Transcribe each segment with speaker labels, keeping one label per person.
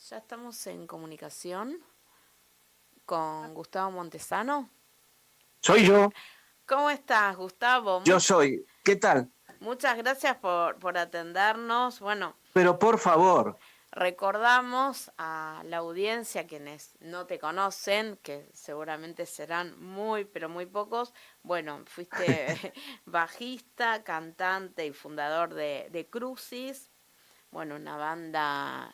Speaker 1: Ya estamos en comunicación con Gustavo Montesano.
Speaker 2: Soy yo,
Speaker 1: ¿Cómo estás, Gustavo?
Speaker 2: yo soy. ¿Qué tal?
Speaker 1: Muchas gracias por atendernos. Bueno,
Speaker 2: Pero por favor,
Speaker 1: recordamos a la audiencia, quienes no te conocen, que seguramente serán muy, pero muy pocos. Bueno, fuiste bajista, cantante y fundador de Crucis. Bueno, una banda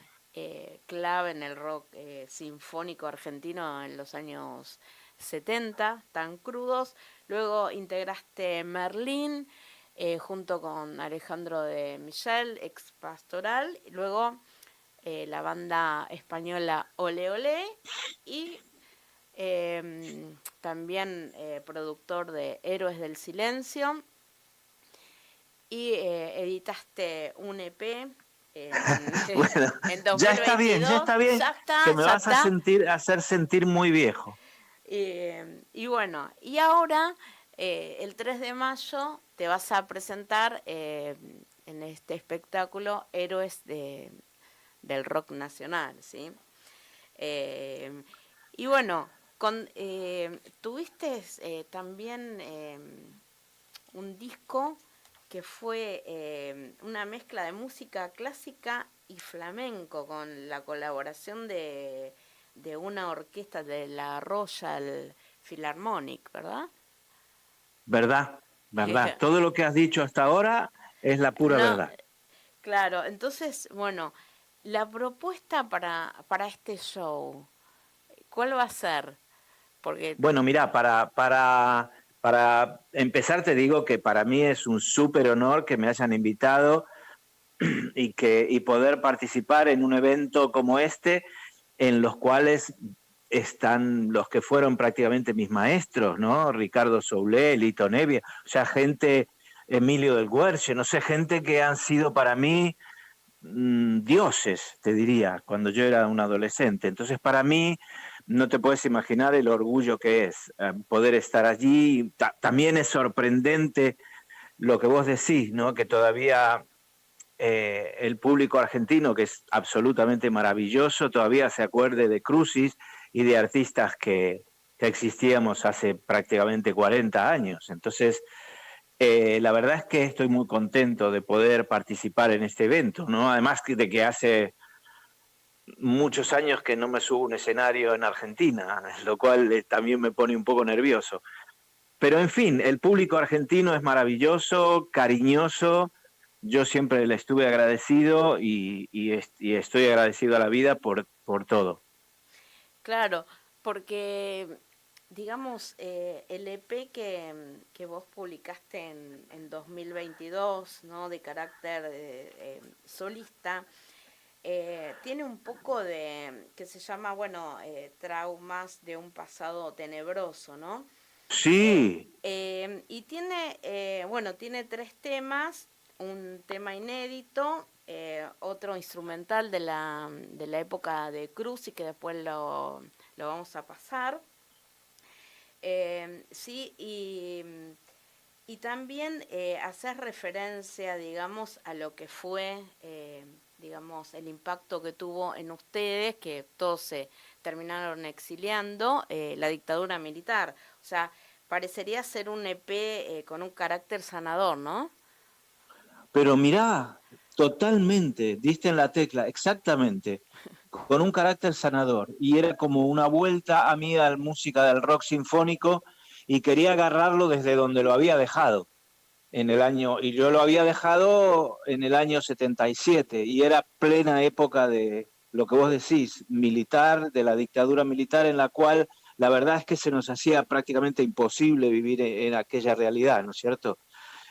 Speaker 1: clave en el rock sinfónico argentino en los años 70, tan crudos. Luego integraste Merlín junto con Alejandro de Michel, ex Pastoral. Luego la banda española Ole Ole y también productor de Héroes del Silencio. Y editaste un EP
Speaker 2: bueno,
Speaker 1: en
Speaker 2: ya
Speaker 1: 2022.
Speaker 2: está bien,
Speaker 1: Ya
Speaker 2: que
Speaker 1: está,
Speaker 2: me
Speaker 1: ya
Speaker 2: vas a
Speaker 1: está.
Speaker 2: hacer sentir muy viejo.
Speaker 1: Y bueno, y ahora el 3 de mayo te vas a presentar en este espectáculo Héroes del Rock Nacional, ¿sí? Eh, y bueno, tuviste también un disco que fue una mezcla de música clásica y flamenco con la colaboración de una orquesta de la Royal Philharmonic, ¿verdad?
Speaker 2: ¿Verdad? ¿Verdad? Todo lo que has dicho hasta ahora es la pura
Speaker 1: No,
Speaker 2: verdad.
Speaker 1: claro, entonces, bueno, la propuesta para este show, ¿cuál va a ser? Porque,
Speaker 2: Bueno, mira, para empezar te digo que para mí es un súper honor que me hayan invitado y poder participar en un evento como este, en los cuales están los que fueron prácticamente mis maestros, ¿no? Ricardo Soulé, Lito Nevia, o sea, gente, Emilio del Guerche, no sé, gente que han sido para mí dioses, te diría, cuando yo era un adolescente. Entonces, para mí, no te puedes imaginar el orgullo que es poder estar allí. También es sorprendente lo que vos decís, ¿no? Que todavía el público argentino, que es absolutamente maravilloso, todavía se acuerde de Crucis y de artistas que existíamos hace prácticamente 40 años. Entonces, la verdad es que estoy muy contento de poder participar en este evento, ¿no? Además de que hace muchos años que no me subo a un escenario en Argentina, lo cual también me pone un poco nervioso. Pero en fin, el público argentino es maravilloso, cariñoso. Yo siempre le estuve agradecido y estoy agradecido a la vida por todo.
Speaker 1: claro, porque, digamos, el EP que vos publicaste en 2022, ¿no? De carácter solista, tiene un poco de, que se llama, bueno, traumas de un pasado tenebroso, ¿no?
Speaker 2: Sí,
Speaker 1: Y tiene, bueno, tiene tres temas, un tema inédito, otro instrumental de la época de Cruz y que después lo vamos a pasar. Sí, y también hacer referencia, digamos, a lo que fue, digamos, el impacto que tuvo en ustedes, que todos se terminaron exiliando, la dictadura militar. O sea, parecería ser un EP con un carácter sanador, ¿no?
Speaker 2: pero mirá, totalmente, diste en la tecla, exactamente, con un carácter sanador. Y era como una vuelta a mí a la música del rock sinfónico y quería agarrarlo desde donde lo había dejado en el año, y yo lo había dejado en el año 77 y era plena época de lo que vos decís, militar, de la dictadura militar en la cual la verdad es que se nos hacía prácticamente imposible vivir en aquella realidad, ¿no es cierto?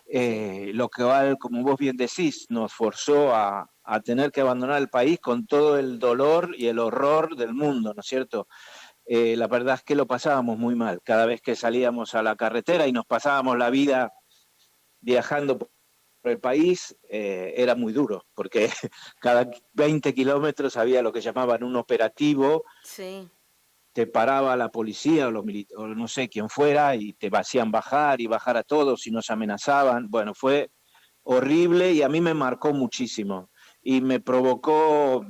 Speaker 1: Sí.
Speaker 2: Lo que como vos bien decís, nos forzó a tener que abandonar el país con todo el dolor y el horror del mundo, ¿no es cierto? La verdad es que lo pasábamos muy mal. Cada vez que salíamos a la carretera y nos pasábamos la vida viajando por el país, era muy duro, porque cada 20 kilómetros había lo que llamaban un operativo,
Speaker 1: Sí.
Speaker 2: te paraba la policía o no sé quién fuera y te hacían bajar y bajar a todos y nos amenazaban. Bueno, fue horrible y a mí me marcó muchísimo y me provocó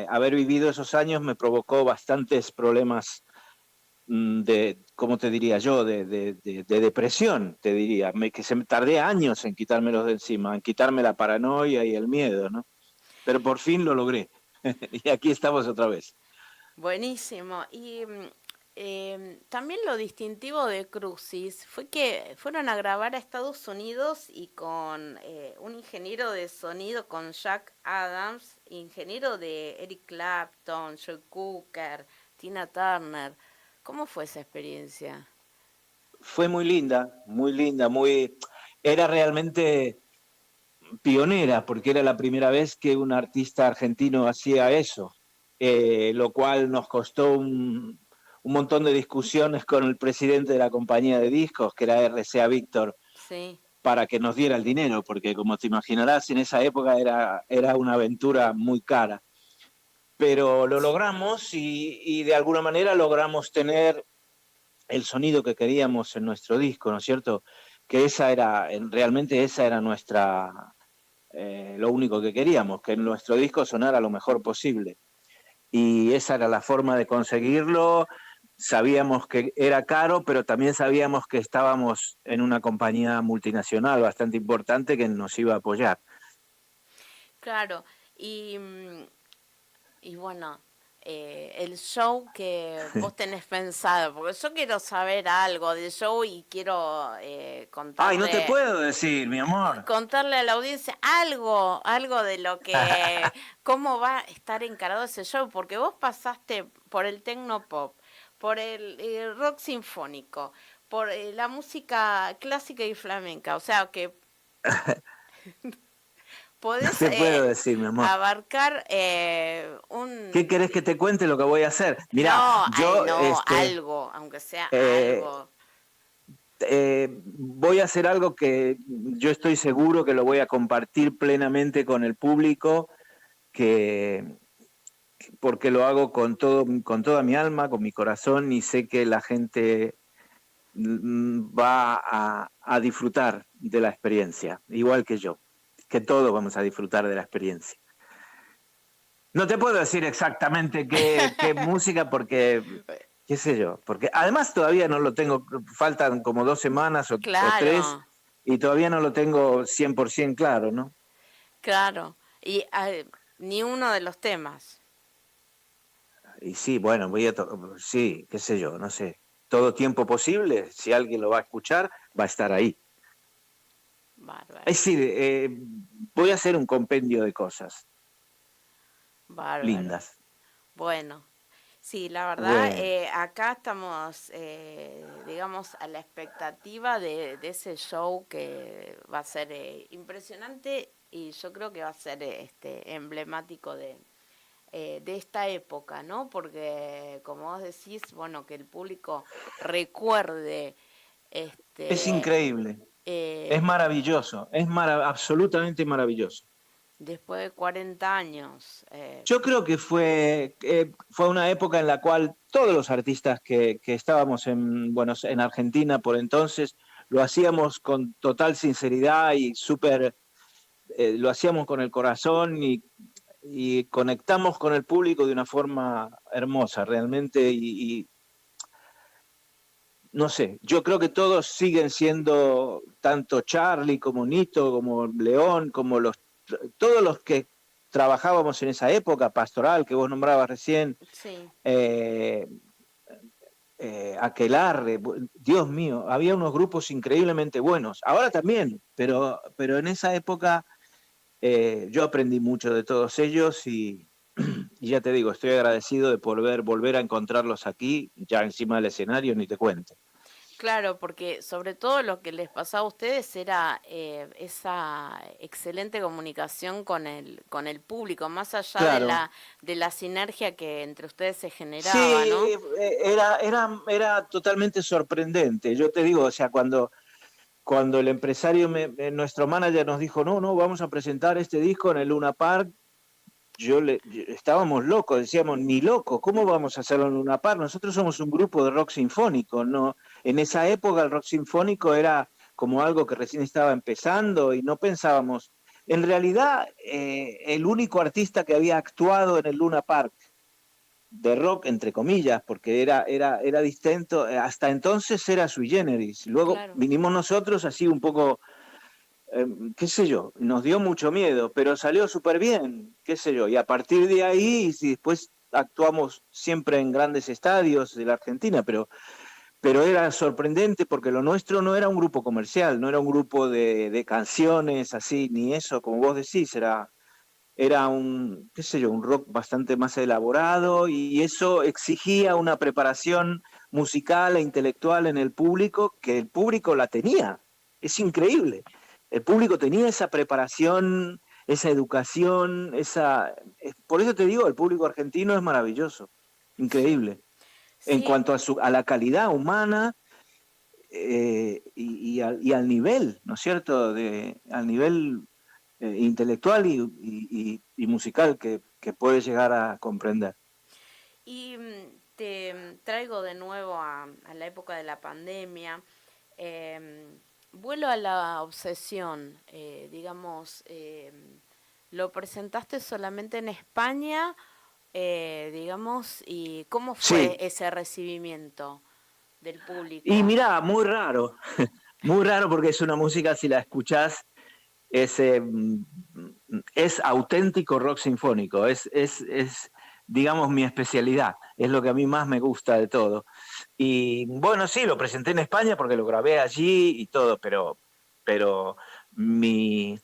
Speaker 2: haber vivido esos años me provocó bastantes problemas ¿cómo te diría yo? De depresión, te diría, que me tardé años en quitármelos de encima, en quitarme la paranoia y el miedo, ¿no? Pero por fin lo logré. Y aquí estamos otra vez.
Speaker 1: Buenísimo. Y también lo distintivo de Crucis fue que fueron a grabar a Estados Unidos y con un ingeniero de sonido, con Jack Adams, ingeniero de Eric Clapton, Joe Cooker, Tina Turner. ¿Cómo fue esa experiencia?
Speaker 2: Fue muy linda, muy linda, muy... Era realmente pionera, porque era la primera vez que un artista argentino hacía eso, lo cual nos costó un montón de discusiones con el presidente de la compañía de discos, que era RCA Víctor,
Speaker 1: Sí.
Speaker 2: para que nos diera el dinero, porque como te imaginarás, en esa época era una aventura muy cara. Pero lo logramos y de alguna manera logramos tener el sonido que queríamos en nuestro disco, ¿no es cierto? Que realmente esa era lo único que queríamos, que en nuestro disco sonara lo mejor posible. Y esa era la forma de conseguirlo. Sabíamos que era caro, pero también sabíamos que estábamos en una compañía multinacional bastante importante que nos iba a apoyar.
Speaker 1: Claro. Y, y bueno, el show que vos tenés pensado, porque yo quiero saber algo del show y quiero
Speaker 2: Ay, no te
Speaker 1: contarle
Speaker 2: puedo decir, mi amor.
Speaker 1: contarle a la audiencia algo de lo que, cómo va a estar encarado ese show, porque vos pasaste por el tecnopop, por el rock sinfónico, por la música clásica y flamenca, o sea que
Speaker 2: No
Speaker 1: podés
Speaker 2: te puedo decir, mi amor.
Speaker 1: abarcar
Speaker 2: ¿Qué querés que te cuente lo que voy a hacer? Mirá,
Speaker 1: No,
Speaker 2: yo
Speaker 1: no, algo, aunque sea
Speaker 2: eh,
Speaker 1: algo.
Speaker 2: voy a hacer algo que yo estoy seguro que lo voy a compartir plenamente con el público, porque lo hago con toda mi alma, con mi corazón, y sé que la gente va a disfrutar de la experiencia, igual que yo, que todos vamos a disfrutar de la experiencia. No te puedo decir exactamente qué música, porque, qué sé yo, porque además todavía no lo tengo, faltan como 2 semanas o 3,
Speaker 1: Claro,
Speaker 2: y todavía no lo tengo 100% claro, ¿no?
Speaker 1: claro. Y ni uno de los temas.
Speaker 2: Y sí, bueno, sí, qué sé yo, no sé. Todo tiempo posible, si alguien lo va a escuchar, va a estar ahí.
Speaker 1: Bárbaro,
Speaker 2: Es decir, voy a hacer un compendio de cosas
Speaker 1: bárbaro.
Speaker 2: lindas.
Speaker 1: Bueno, sí, la verdad,
Speaker 2: Bueno,
Speaker 1: acá estamos, digamos, a la expectativa de ese show que va a ser impresionante y yo creo que va a ser emblemático de esta época, ¿no? Porque, como vos decís, bueno, que el público recuerde
Speaker 2: es
Speaker 1: este
Speaker 2: increíble, es
Speaker 1: eh,
Speaker 2: maravilloso, absolutamente maravilloso.
Speaker 1: después de 40 años.
Speaker 2: Yo creo que fue una época en la cual todos los artistas que estábamos en Argentina por entonces, lo hacíamos con total sinceridad y lo hacíamos con el corazón y conectamos con el público de una forma hermosa realmente y no sé, yo creo que todos siguen siendo, tanto Charlie como Nito, como León, todos los que trabajábamos en esa época pastoral que vos nombrabas recién,
Speaker 1: Sí,
Speaker 2: eh, Aquelarre, Dios mío, había unos grupos increíblemente buenos. Ahora también, pero en esa época yo aprendí mucho de todos ellos y ya te digo, estoy agradecido de volver a encontrarlos aquí, ya encima del escenario, ni te cuento.
Speaker 1: claro, porque sobre todo lo que les pasaba a ustedes era esa excelente comunicación con el público, más allá
Speaker 2: Claro,
Speaker 1: de la sinergia que entre ustedes se generaba, ¿no?
Speaker 2: sí, era totalmente sorprendente. Yo te digo, o sea, cuando el empresario, nuestro manager nos dijo, no, no, vamos a presentar este disco en el Luna Park, estábamos locos, decíamos, ni locos, ¿cómo vamos a hacerlo en Luna Park? Nosotros somos un grupo de rock sinfónico, ¿no? En esa época el rock sinfónico era como algo que recién estaba empezando y no pensábamos En realidad, el único artista que había actuado en el Luna Park de rock, entre comillas, porque era distinto, hasta entonces era Sui Generis. Luego
Speaker 1: Claro.
Speaker 2: vinimos nosotros así un poco, qué sé yo, nos dio mucho miedo, pero salió súper bien, qué sé yo, y a partir de ahí, y después actuamos siempre en grandes estadios de la Argentina, pero era sorprendente porque lo nuestro no era un grupo comercial, no era un grupo de canciones así, ni eso, como vos decís, era un, qué sé yo, un rock bastante más elaborado y eso exigía una preparación musical e intelectual en el público que el público la tenía. Es increíble. El público tenía esa preparación, esa educación, por eso te digo, el público argentino es maravilloso,
Speaker 1: Sí,
Speaker 2: increíble. En
Speaker 1: sí,
Speaker 2: cuanto a la calidad humana y al nivel, ¿no es cierto? Al nivel intelectual y musical que puede llegar a comprender.
Speaker 1: y te traigo de nuevo a la época de la pandemia. Vuelo a la obsesión, digamos, ¿lo presentaste solamente en España, digamos, y cómo fue
Speaker 2: Sí,
Speaker 1: ese recibimiento del
Speaker 2: y
Speaker 1: público?
Speaker 2: mirá, muy raro porque es una música, si la escuchás, es, es auténtico rock sinfónico, digamos, mi especialidad, es lo que a mí más me gusta de todo. Y bueno, sí, lo presenté en España porque lo grabé allí y todo, pero mi,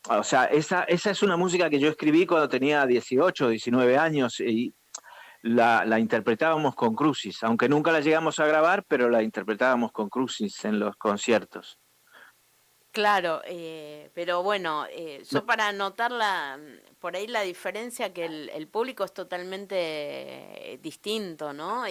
Speaker 2: o sea, esa es una música que yo escribí cuando tenía 18, 19 años y la interpretábamos con Crucis, aunque nunca la llegamos a grabar, pero la interpretábamos con Crucis en los conciertos.
Speaker 1: Claro, pero bueno, yo para notar por ahí la diferencia que el público es totalmente distinto, ¿no?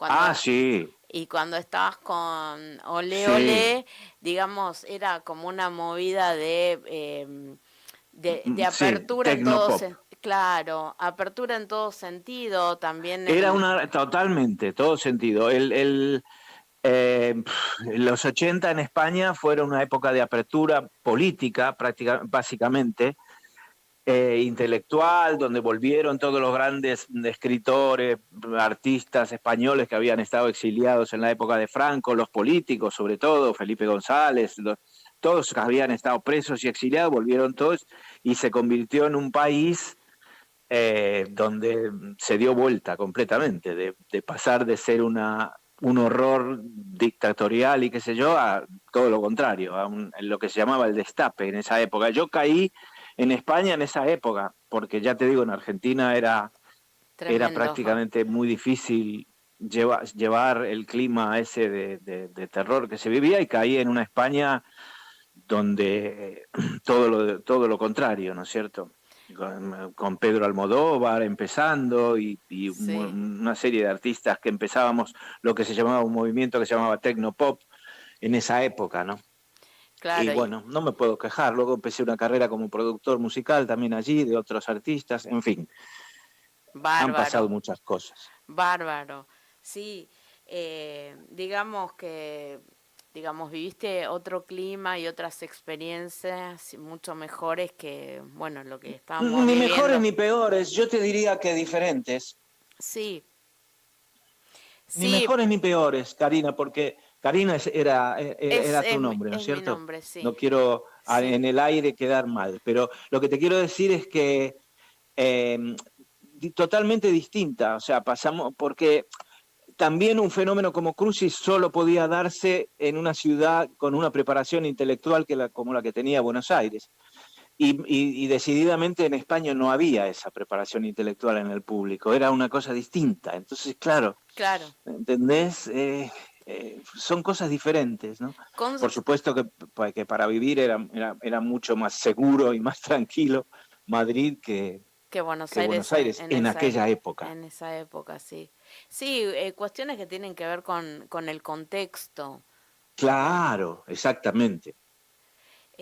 Speaker 2: Ah, sí,
Speaker 1: Y cuando estabas con Ole
Speaker 2: sí,
Speaker 1: Ole, digamos, era como una movida de
Speaker 2: sí,
Speaker 1: apertura en todo
Speaker 2: Tecnopop.
Speaker 1: claro, apertura en todo sentido, también
Speaker 2: Era totalmente, todo sentido. Los 80 en España fueron una época de apertura política, básicamente, intelectual, donde volvieron todos los grandes escritores, artistas españoles que habían estado exiliados en la época de Franco, los políticos sobre todo, Felipe González, todos que habían estado presos y exiliados, volvieron todos y se convirtió en un país donde se dio vuelta completamente, de pasar de ser un horror dictatorial y qué sé yo, a todo lo contrario, lo que se llamaba el destape en esa época. Yo caí en España en esa época, porque ya te digo, en Argentina era
Speaker 1: tremendo.
Speaker 2: prácticamente muy difícil llevar el clima ese de terror que se vivía y caí en una España donde todo lo contrario, ¿no es cierto? Con Pedro Almodóvar empezando y
Speaker 1: Sí,
Speaker 2: una serie de artistas que empezábamos lo que se llamaba un movimiento que se llamaba Tecnopop en esa época, ¿no? Y
Speaker 1: claro, y
Speaker 2: bueno, no me puedo quejar. Luego empecé una carrera como productor musical también allí, de otros artistas. En fin, han
Speaker 1: bárbaro.
Speaker 2: pasado muchas cosas.
Speaker 1: Bárbaro, sí, digamos que, digamos, viviste otro clima y otras experiencias mucho mejores que, bueno, lo que estábamos
Speaker 2: Ni mejores
Speaker 1: viviendo.
Speaker 2: ni peores, yo te diría que diferentes.
Speaker 1: Sí,
Speaker 2: Ni
Speaker 1: sí,
Speaker 2: mejores ni peores, Karina, porque Karina era tu nombre, ¿no es
Speaker 1: es mi
Speaker 2: cierto?
Speaker 1: nombre, sí,
Speaker 2: No quiero
Speaker 1: sí,
Speaker 2: en el aire quedar mal, pero lo que te quiero decir es que eh, totalmente distinta, o sea, pasamos, porque también un fenómeno como Crucis solo podía darse en una ciudad con una preparación intelectual como la que tenía Buenos Aires. Y decididamente en España no había esa preparación intelectual en el público, era una cosa distinta. Entonces, claro,
Speaker 1: claro.
Speaker 2: ¿entendés? Son cosas diferentes, ¿no?
Speaker 1: Con,
Speaker 2: Por supuesto que para vivir era mucho más seguro y más tranquilo Madrid
Speaker 1: que Buenos
Speaker 2: que Buenos
Speaker 1: Aires
Speaker 2: Aires en aquella época.
Speaker 1: en esa época, sí. Sí, cuestiones que tienen que ver con el contexto.
Speaker 2: Claro, exactamente.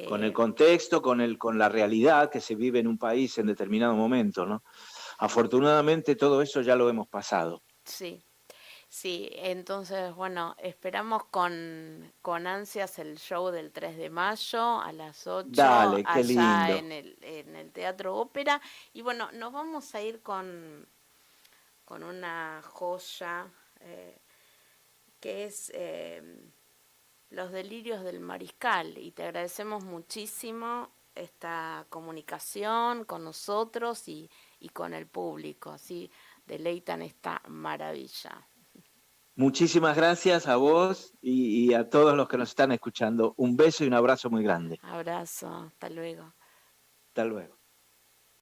Speaker 2: Con el
Speaker 1: Eh,
Speaker 2: contexto, con la realidad que se vive en un país en determinado momento, ¿no? Afortunadamente todo eso ya lo hemos pasado.
Speaker 1: sí. Sí, entonces, bueno, esperamos con ansias el show del 3 de mayo a las 8
Speaker 2: Dale, qué
Speaker 1: allá
Speaker 2: lindo.
Speaker 1: en el Teatro Ópera. Y bueno, nos vamos a ir con una joya que es Los delirios del mariscal. Y te agradecemos muchísimo esta comunicación con nosotros y con el público. Así deleitan esta maravilla.
Speaker 2: Muchísimas gracias a vos y a todos los que nos están escuchando. Un beso y un abrazo muy grande.
Speaker 1: Abrazo, hasta luego.
Speaker 2: Hasta luego.